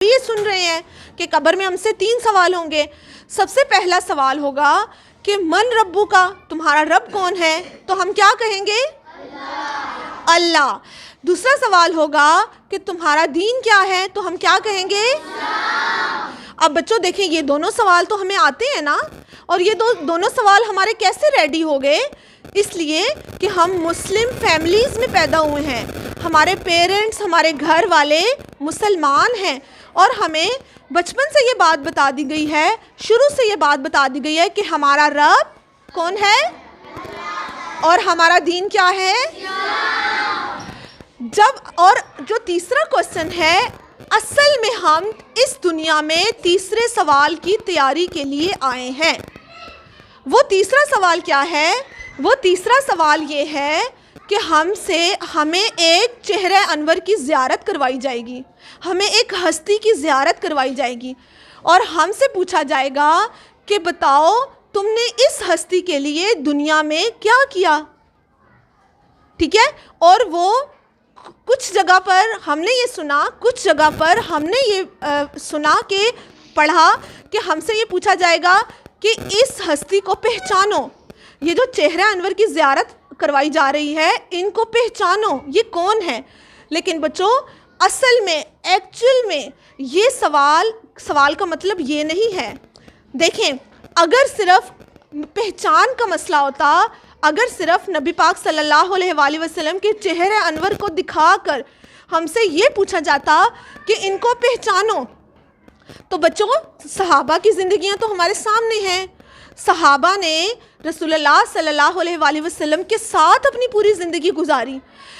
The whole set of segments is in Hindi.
ये सुन रहे हैं कि कब्र में हमसे 3 सवाल होंगे। सबसे पहला सवाल होगा कि मन रब्बू का, तुम्हारा रब कौन है? तो हम क्या कहेंगे? अल्लाह। दूसरा सवाल होगा कि तुम्हारा दीन क्या है? तो हम क्या कहेंगे? अब बच्चों देखें, ये दोनों सवाल तो हमें आते हैं ना, और ये दोनों सवाल हमारे कैसे रेडी हो गए? इसलिए कि हम मुस्लिम फैमिलीज़ में पैदा हुए हैं, हमारे पेरेंट्स, हमारे घर वाले मुसलमान हैं, और हमें बचपन से ये बात बता दी गई है, शुरू से ये बात बता दी गई है कि हमारा रब कौन है और हमारा दीन क्या है। और जो तीसरा क्वेश्चन है, असल में हम इस दुनिया में तीसरे सवाल की तैयारी के लिए आए हैं। वो तीसरा सवाल क्या है? वो तीसरा सवाल ये है कि हमें एक चेहरे अनवर की ज़ियारत करवाई जाएगी, हमें एक हस्ती की ज़ियारत करवाई जाएगी, और हमसे पूछा जाएगा कि बताओ तुमने इस हस्ती के लिए दुनिया में क्या किया। ठीक है। और वो कुछ जगह पर हमने ये सुना, कुछ जगह पर हमने ये सुना कि पढ़ा कि हमसे ये पूछा जाएगा कि इस हस्ती को पहचानो, ये जो चेहरा अनवर की ज़ियारत करवाई जा रही है, इनको पहचानो, ये कौन है। लेकिन बच्चों, असल में एक्चुअल में ये सवाल का मतलब ये नहीं है। देखें, अगर सिर्फ पहचान का मसला होता, अगर सिर्फ नबी पाक सल्लल्लाहु अलैहि वसल्लम के चेहरे अनवर को दिखाकर हमसे ये पूछा जाता कि इनको पहचानो, तो बच्चों सहाबा की ज़िंदगियाँ तो हमारे सामने हैं। सहाबा ने रसूलुल्लाह सल्लल्लाहु अलैहि वसल्लम के साथ अपनी पूरी ज़िंदगी गुजारी,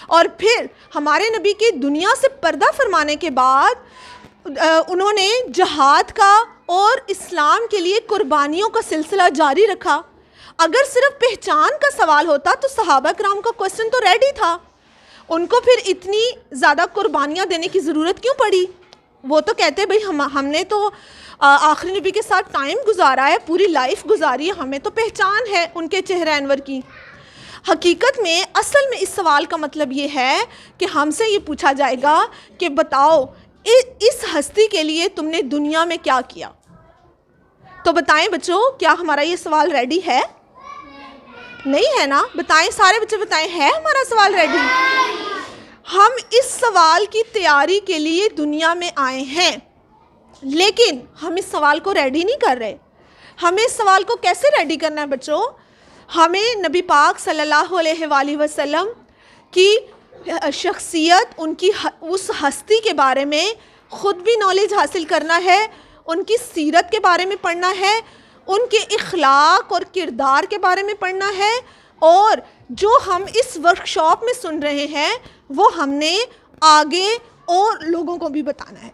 और फिर हमारे नबी के दुनिया से पर्दा फरमाने के बाद उन्होंने जहाद का और इस्लाम के लिए कुर्बानियों का सिलसिला जारी रखा। अगर सिर्फ पहचान का सवाल होता तो सहाबा किराम का क्वेश्चन तो रेडी था, उनको फिर इतनी ज़्यादा कुर्बानियाँ देने की ज़रूरत क्यों पड़ी? वो तो कहते भाई हमने तो आखिरी नबी के साथ टाइम गुजारा है, पूरी लाइफ गुजारी है, हमें तो पहचान है उनके चेहरे अनवर की। हकीकत में असल में इस सवाल का मतलब ये है कि हमसे ये पूछा जाएगा कि बताओ इस हस्ती के लिए तुमने दुनिया में क्या किया। तो बताएं बच्चों, क्या हमारा ये सवाल रेडी है? नहीं है ना? बताएं, सारे बच्चे बताएं, है हमारा सवाल रेडी? हम इस सवाल की तैयारी के लिए दुनिया में आए हैं, लेकिन हम इस सवाल को रेडी नहीं कर रहे। हमें इस सवाल को कैसे रेडी करना है बच्चों? हमें नबी पाक सल्लल्लाहु अलैहि वसल्लम की शख्सियत, उनकी उस हस्ती के बारे में ख़ुद भी नॉलेज हासिल करना है, उनकी सीरत के बारे में पढ़ना है, उनके इखलाक और किरदार के बारे में पढ़ना है, और जो हम इस वर्कशॉप में सुन रहे हैं वो हमने आगे और लोगों को भी बताना है।